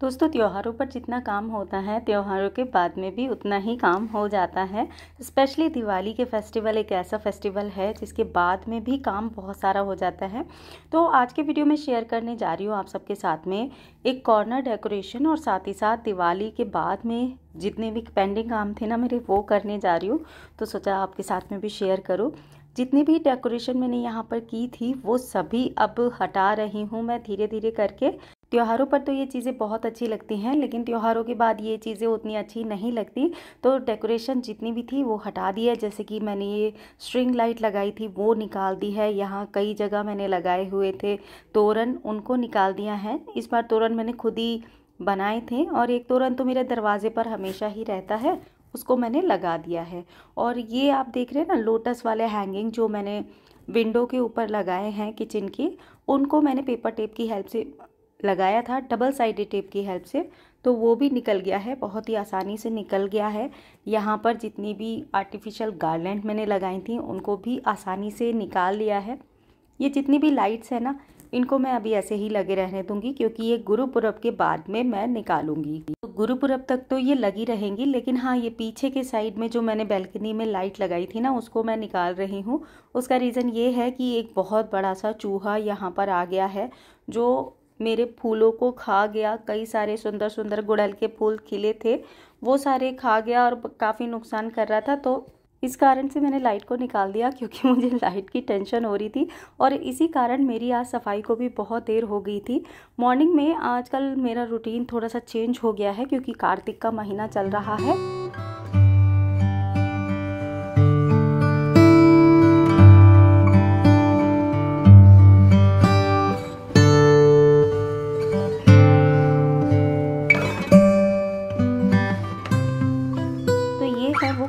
दोस्तों, त्योहारों पर जितना काम होता है त्योहारों के बाद में भी उतना ही काम हो जाता है। स्पेशली दिवाली के फेस्टिवल एक ऐसा फेस्टिवल है जिसके बाद में भी काम बहुत सारा हो जाता है। तो आज के वीडियो में शेयर करने जा रही हूँ आप सबके साथ में एक कॉर्नर डेकोरेशन और साथ ही साथ दिवाली के बाद में जितने भी पेंडिंग काम थे ना मेरे, वो करने जा रही हूँ। तो सोचा आपके साथ में भी शेयर करूँ। जितनी भी डेकोरेशन मैंने यहाँ पर की थी वो सभी अब हटा रही हूँ मैं धीरे धीरे करके। त्योहारों पर तो ये चीज़ें बहुत अच्छी लगती हैं, लेकिन त्योहारों के बाद ये चीज़ें उतनी अच्छी नहीं लगती। तो डेकोरेशन जितनी भी थी वो हटा दी है। जैसे कि मैंने ये स्ट्रिंग लाइट लगाई थी वो निकाल दी है। यहाँ कई जगह मैंने लगाए हुए थे तोरण, उनको निकाल दिया है। इस बार तोरण मैंने खुद ही बनाए थे और एक तोरण तो मेरे दरवाजे पर हमेशा ही रहता है, उसको मैंने लगा दिया है। और ये आप देख रहे हैं ना लोटस वाले हैंगिंग जो मैंने विंडो के ऊपर लगाए हैं किचन की, उनको मैंने पेपर टेप की हेल्प से लगाया था, डबल साइडेड टेप की हेल्प से। तो वो भी निकल गया है, बहुत ही आसानी से निकल गया है। यहाँ पर जितनी भी आर्टिफिशियल गार्लैंड मैंने लगाई थी उनको भी आसानी से निकाल लिया है। ये जितनी भी लाइट्स है ना, इनको मैं अभी ऐसे ही लगे रहने दूंगी क्योंकि ये गुरुपुरब के बाद में मैं निकालूंगी। तो गुरुपुरब तक तो ये लगी रहेंगी, लेकिन हाँ ये पीछे के साइड में जो मैंने बैल्कनी में लाइट लगाई थी ना, उसको मैं निकाल रही हूँ। उसका रीज़न ये है कि एक बहुत बड़ा सा चूहा यहाँ पर आ गया है जो मेरे फूलों को खा गया। कई सारे सुंदर सुंदर गुड़हल के फूल खिले थे, वो सारे खा गया और काफ़ी नुकसान कर रहा था। तो इस कारण से मैंने लाइट को निकाल दिया क्योंकि मुझे लाइट की टेंशन हो रही थी और इसी कारण मेरी आज सफाई को भी बहुत देर हो गई थी। मॉर्निंग में आजकल मेरा रूटीन थोड़ा सा चेंज हो गया है क्योंकि कार्तिक का महीना चल रहा है।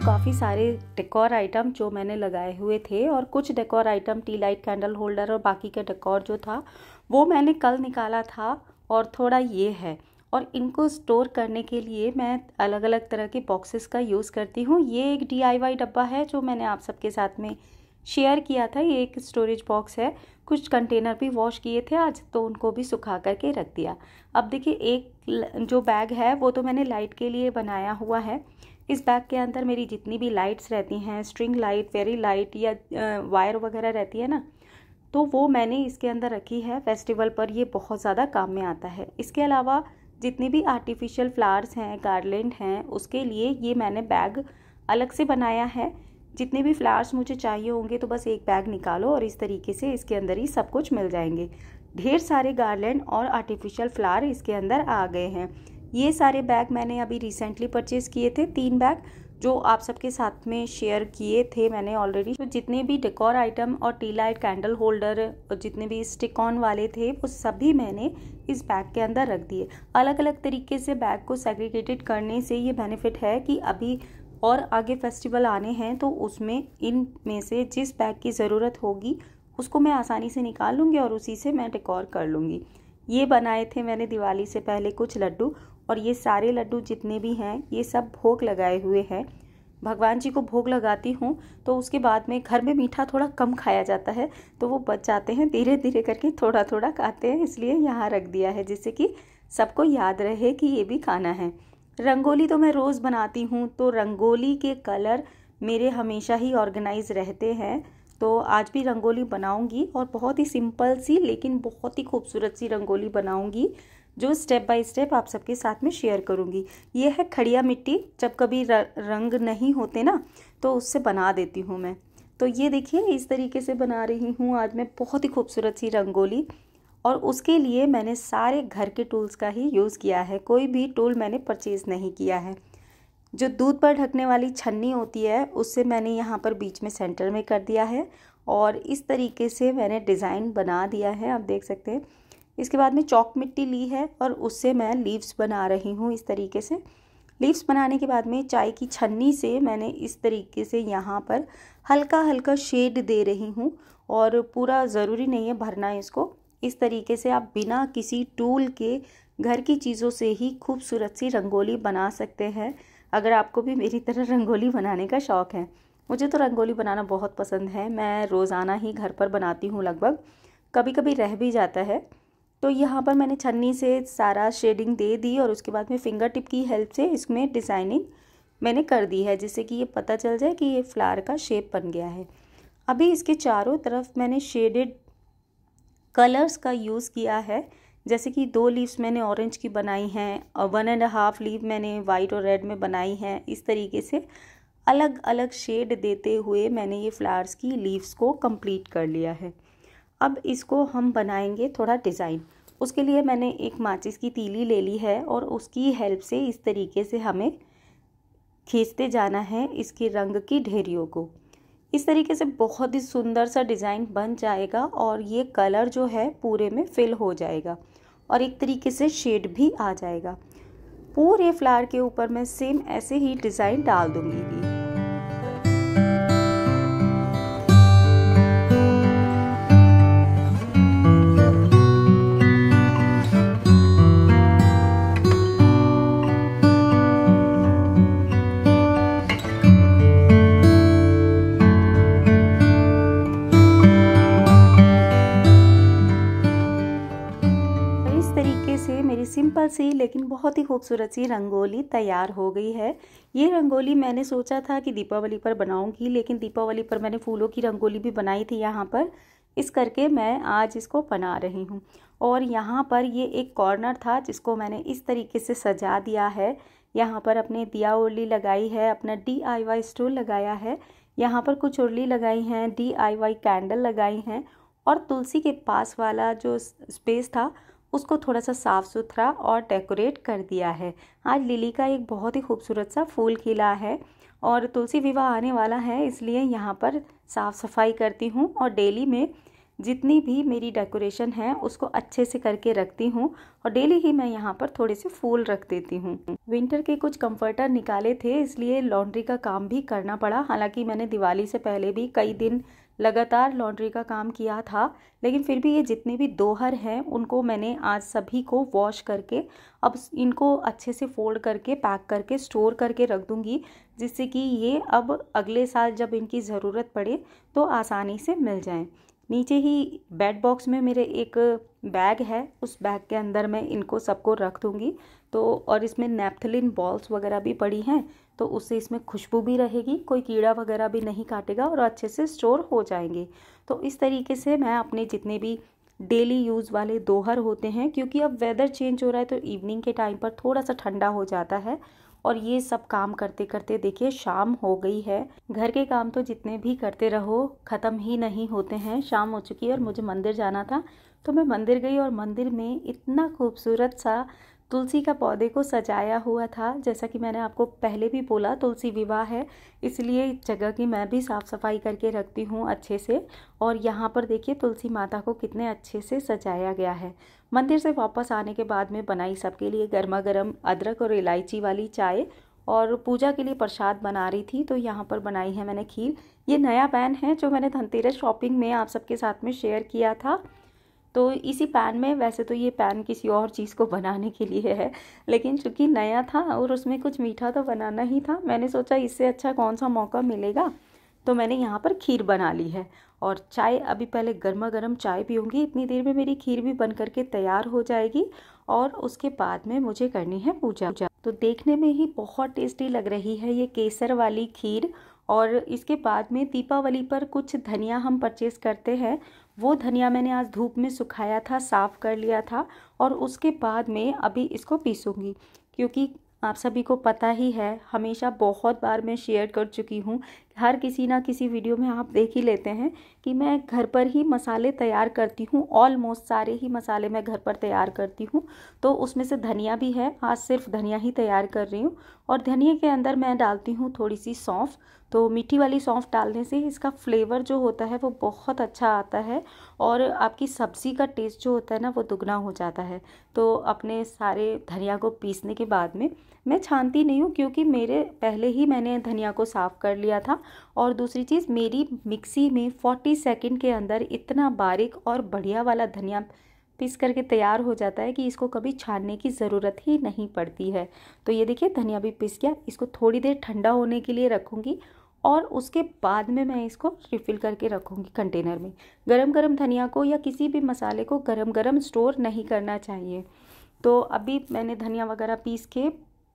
काफ़ी सारे डेकोर आइटम जो मैंने लगाए हुए थे और कुछ decor item T light candle holder और बाकी का डेकोर जो था वो मैंने कल निकाला था और थोड़ा ये है। और इनको स्टोर करने के लिए मैं अलग अलग तरह के बॉक्सेस का यूज़ करती हूँ। ये एक DIY डब्बा है जो मैंने आप सबके साथ में शेयर किया था। ये एक स्टोरेज बॉक्स है। कुछ कंटेनर भी वॉश किए थे आज, तो उनको भी सुखा करके रख दिया। अब देखिए एक जो बैग है वो तो मैंने लाइट के लिए बनाया हुआ है। इस बैग के अंदर मेरी जितनी भी लाइट्स रहती हैं, स्ट्रिंग लाइट, फेरी लाइट या वायर वगैरह रहती है ना, तो वो मैंने इसके अंदर रखी है। फेस्टिवल पर ये बहुत ज़्यादा काम में आता है। इसके अलावा जितनी भी आर्टिफिशियल फ्लावर्स हैं, गार्लैंड हैं, उसके लिए ये मैंने बैग अलग से बनाया है। जितने भी फ्लावर्स मुझे चाहिए होंगे तो बस एक बैग निकालो और इस तरीके से इसके अंदर ही सब कुछ मिल जाएंगे। ढेर सारे गार्लैंड और आर्टिफिशियल फ्लावर इसके अंदर आ गए हैं। ये सारे बैग मैंने अभी रिसेंटली परचेज़ किए थे, 3 बैग जो आप सबके साथ में शेयर किए थे मैंने ऑलरेडी। तो जितने भी डेकोर आइटम और टी लाइट कैंडल होल्डर और जितने भी स्टिक ऑन वाले थे वो सभी मैंने इस बैग के अंदर रख दिए। अलग अलग तरीके से बैग को सेग्रीगेटेड करने से ये बेनिफिट है कि अभी और आगे फेस्टिवल आने हैं तो उसमें इन में से जिस बैग की ज़रूरत होगी उसको मैं आसानी से निकाल लूँगी और उसी से मैं डेकोर कर लूँगी। ये बनाए थे मैंने दिवाली से पहले कुछ लड्डू, और ये सारे लड्डू जितने भी हैं ये सब भोग लगाए हुए हैं। भगवान जी को भोग लगाती हूँ तो उसके बाद में घर में मीठा थोड़ा कम खाया जाता है तो वो बच जाते हैं, धीरे धीरे करके थोड़ा थोड़ा खाते हैं, इसलिए यहाँ रख दिया है जिससे कि सबको याद रहे कि ये भी खाना है। रंगोली तो मैं रोज़ बनाती हूँ, तो रंगोली के कलर मेरे हमेशा ही ऑर्गेनाइज रहते हैं। तो आज भी रंगोली बनाऊंगी और बहुत ही सिंपल सी लेकिन बहुत ही खूबसूरत सी रंगोली बनाऊंगी जो स्टेप बाय स्टेप आप सबके साथ में शेयर करूंगी। ये है खड़िया मिट्टी, जब कभी रंग नहीं होते ना तो उससे बना देती हूँ मैं। तो ये देखिए इस तरीके से बना रही हूँ आज मैं बहुत ही खूबसूरत सी रंगोली। और उसके लिए मैंने सारे घर के टूल्स का ही यूज़ किया है, कोई भी टूल मैंने परचेज़ नहीं किया है। जो दूध पर ढकने वाली छन्नी होती है उससे मैंने यहाँ पर बीच में सेंटर में कर दिया है और इस तरीके से मैंने डिज़ाइन बना दिया है, आप देख सकते हैं। इसके बाद में चॉक मिट्टी ली है और उससे मैं लीव्स बना रही हूँ इस तरीके से। लीव्स बनाने के बाद में चाय की छन्नी से मैंने इस तरीके से यहाँ पर हल्का हल्का शेड दे रही हूँ और पूरा ज़रूरी नहीं है भरना इसको। इस तरीके से आप बिना किसी टूल के घर की चीज़ों से ही खूबसूरत सी रंगोली बना सकते हैं। अगर आपको भी मेरी तरह रंगोली बनाने का शौक़ है। मुझे तो रंगोली बनाना बहुत पसंद है, मैं रोज़ाना ही घर पर बनाती हूँ लगभग, कभी कभी रह भी जाता है। तो यहाँ पर मैंने छन्नी से सारा शेडिंग दे दी और उसके बाद में फिंगर टिप की हेल्प से इसमें डिज़ाइनिंग मैंने कर दी है, जिससे कि ये पता चल जाए कि ये फ्लावर का शेप बन गया है। अभी इसके चारों तरफ मैंने शेडेड कलर्स का यूज़ किया है, जैसे कि 2 लीव्स मैंने ऑरेंज की बनाई हैं और 1.5 लीव मैंने वाइट और रेड में बनाई हैं। इस तरीके से अलग अलग शेड देते हुए मैंने ये फ्लावर्स की लीव्स को कंप्लीट कर लिया है। अब इसको हम बनाएंगे थोड़ा डिज़ाइन। उसके लिए मैंने एक माचिस की तीली ले ली है और उसकी हेल्प से इस तरीके से हमें खींचते जाना है इसके रंग की ढेरियों को। इस तरीके से बहुत ही सुंदर सा डिज़ाइन बन जाएगा और ये कलर जो है पूरे में फिल हो जाएगा और एक तरीके से शेड भी आ जाएगा। पूरे फ्लावर के ऊपर मैं सेम ऐसे ही डिज़ाइन डाल दूंगी। मेरी सिंपल सी लेकिन बहुत ही खूबसूरत सी रंगोली तैयार हो गई है। ये रंगोली मैंने सोचा था कि दीपावली पर बनाऊंगी, लेकिन दीपावली पर मैंने फूलों की रंगोली भी बनाई थी यहाँ पर, इस करके मैं आज इसको बना रही हूँ। और यहाँ पर ये एक कॉर्नर था जिसको मैंने इस तरीके से सजा दिया है। यहाँ पर अपने दिया उर्ली लगाई है, अपना DIY स्टूल लगाया है, यहाँ पर कुछ उर्ली लगाई हैं, DIY कैंडल लगाई हैं और तुलसी के पास वाला जो स्पेस था उसको थोड़ा सा साफ़ सुथरा और डेकोरेट कर दिया है। आज लिली का एक बहुत ही खूबसूरत सा फूल खिला है और तुलसी विवाह आने वाला है, इसलिए यहाँ पर साफ़ सफाई करती हूँ और डेली में जितनी भी मेरी डेकोरेशन है उसको अच्छे से करके रखती हूँ और डेली ही मैं यहाँ पर थोड़े से फूल रख देती हूँ। विंटर के कुछ कंफर्टर निकाले थे, इसलिए लॉन्ड्री का काम भी करना पड़ा। हालांकि मैंने दिवाली से पहले भी कई दिन लगातार लॉन्ड्री का काम किया था, लेकिन फिर भी ये जितने भी दोहर हैं उनको मैंने आज सभी को वॉश करके अब इनको अच्छे से फोल्ड करके पैक करके स्टोर करके रख दूँगी, जिससे कि ये अब अगले साल जब इनकी ज़रूरत पड़े तो आसानी से मिल जाएं। नीचे ही बेड बॉक्स में मेरे एक बैग है, उस बैग के अंदर मैं इनको सबको रख दूँगी। तो और इसमें नैप्थलिन बॉल्स वगैरह भी पड़ी हैं, तो उससे इसमें खुशबू भी रहेगी, कोई कीड़ा वगैरह भी नहीं काटेगा और अच्छे से स्टोर हो जाएंगे। तो इस तरीके से मैं अपने जितने भी डेली यूज़ वाले दोहर होते हैं, क्योंकि अब वेदर चेंज हो रहा है तो इवनिंग के टाइम पर थोड़ा सा ठंडा हो जाता है और ये सब काम करते करते देखिए शाम हो गई है। घर के काम तो जितने भी करते रहो ख़त्म ही नहीं होते हैं। शाम हो चुकी है और मुझे मंदिर जाना था, तो मैं मंदिर गई और मंदिर में इतना खूबसूरत सा तुलसी का पौधे को सजाया हुआ था। जैसा कि मैंने आपको पहले भी बोला, तुलसी विवाह है, इसलिए इस जगह की मैं भी साफ़ सफाई करके रखती हूँ अच्छे से। और यहाँ पर देखिए तुलसी माता को कितने अच्छे से सजाया गया है। मंदिर से वापस आने के बाद में बनाई सबके लिए गर्मा गर्म अदरक और इलायची वाली चाय और पूजा के लिए प्रसाद बना रही थी, तो यहाँ पर बनाई है मैंने खीर। ये नया पैन है जो मैंने धनतेरस शॉपिंग में आप सबके साथ में शेयर किया था। तो इसी पैन में, वैसे तो ये पैन किसी और चीज़ को बनाने के लिए है, लेकिन चूंकि नया था और उसमें कुछ मीठा तो बनाना ही था, मैंने सोचा इससे अच्छा कौन सा मौका मिलेगा, तो मैंने यहाँ पर खीर बना ली है। और चाय अभी पहले गर्मा गर्म चाय पीऊँगी, इतनी देर में मेरी खीर भी बन करके तैयार हो जाएगी और उसके बाद में मुझे करनी है पूजा। तो देखने में ही बहुत टेस्टी लग रही है ये केसर वाली खीर। और इसके बाद में दीपावली पर कुछ धनिया हम परचेस करते हैं, वो धनिया मैंने आज धूप में सुखाया था, साफ़ कर लिया था और उसके बाद में अभी इसको पीसूँगी। क्योंकि आप सभी को पता ही है, हमेशा बहुत बार मैं शेयर कर चुकी हूँ, हर किसी ना किसी वीडियो में आप देख ही लेते हैं कि मैं घर पर ही मसाले तैयार करती हूँ। ऑलमोस्ट सारे ही मसाले मैं घर पर तैयार करती हूँ, तो उसमें से धनिया भी है। आज सिर्फ धनिया ही तैयार कर रही हूँ और धनिया के अंदर मैं डालती हूँ थोड़ी सी सौंफ। तो मीठी वाली सौंफ डालने से इसका फ्लेवर जो होता है वो बहुत अच्छा आता है और आपकी सब्ज़ी का टेस्ट जो होता है ना वो दुगना हो जाता है। तो अपने सारे धनिया को पीसने के बाद में मैं छानती नहीं हूँ, क्योंकि मेरे पहले ही मैंने धनिया को साफ़ कर लिया था। और दूसरी चीज़, मेरी मिक्सी में 40 सेकंड के अंदर इतना बारीक और बढ़िया वाला धनिया पीस करके तैयार हो जाता है कि इसको कभी छानने की ज़रूरत ही नहीं पड़ती है। तो ये देखिए धनिया भी पिस गया, इसको थोड़ी देर ठंडा होने के लिए रखूँगी और उसके बाद में मैं इसको रिफ़िल करके रखूँगी कंटेनर में। गरम गरम धनिया को या किसी भी मसाले को गरम गरम स्टोर नहीं करना चाहिए। तो अभी मैंने धनिया वगैरह पीस के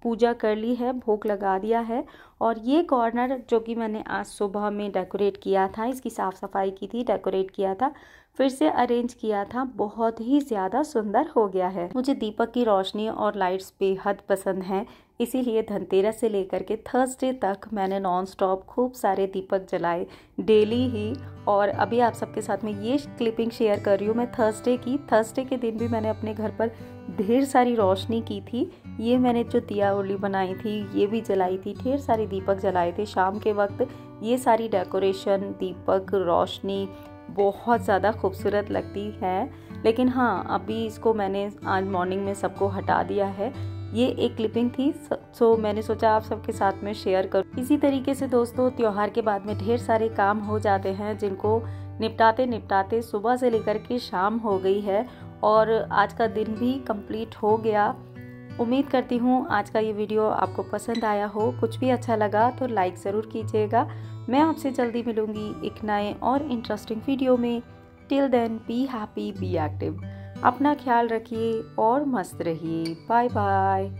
पूजा कर ली है, भोग लगा दिया है। और ये कॉर्नर जो कि मैंने आज सुबह में डेकोरेट किया था, इसकी साफ़ सफाई की थी, डेकोरेट किया था, फिर से अरेंज किया था, बहुत ही ज़्यादा सुंदर हो गया है। मुझे दीपक की रोशनी और लाइट्स बेहद पसंद हैं, इसीलिए धनतेरस से लेकर के थर्सडे तक मैंने नॉन स्टॉप खूब सारे दीपक जलाए डेली ही। और अभी आप सबके साथ में ये क्लिपिंग शेयर कर रही हूँ मैं थर्सडे की। थर्सडे के दिन भी मैंने अपने घर पर ढेर सारी रोशनी की थी। ये मैंने जो दिया उर्ली बनाई थी ये भी जलाई थी, ढेर सारे दीपक जलाए थे शाम के वक्त। ये सारी डेकोरेशन, दीपक, रोशनी बहुत ज़्यादा खूबसूरत लगती है। लेकिन हाँ, अभी इसको मैंने आज मॉर्निंग में सबको हटा दिया है। ये एक क्लिपिंग थी, सो मैंने सोचा आप सबके साथ में शेयर करूँ। इसी तरीके से दोस्तों त्योहार के बाद में ढेर सारे काम हो जाते हैं, जिनको निपटाते निपटाते सुबह से लेकर के शाम हो गई है और आज का दिन भी कंप्लीट हो गया। उम्मीद करती हूँ आज का ये वीडियो आपको पसंद आया हो। कुछ भी अच्छा लगा तो लाइक ज़रूर कीजिएगा। मैं आपसे जल्दी मिलूँगी एक नए और इंटरेस्टिंग वीडियो में। Till then be happy, be active. अपना ख्याल रखिए और मस्त रहिए। Bye bye.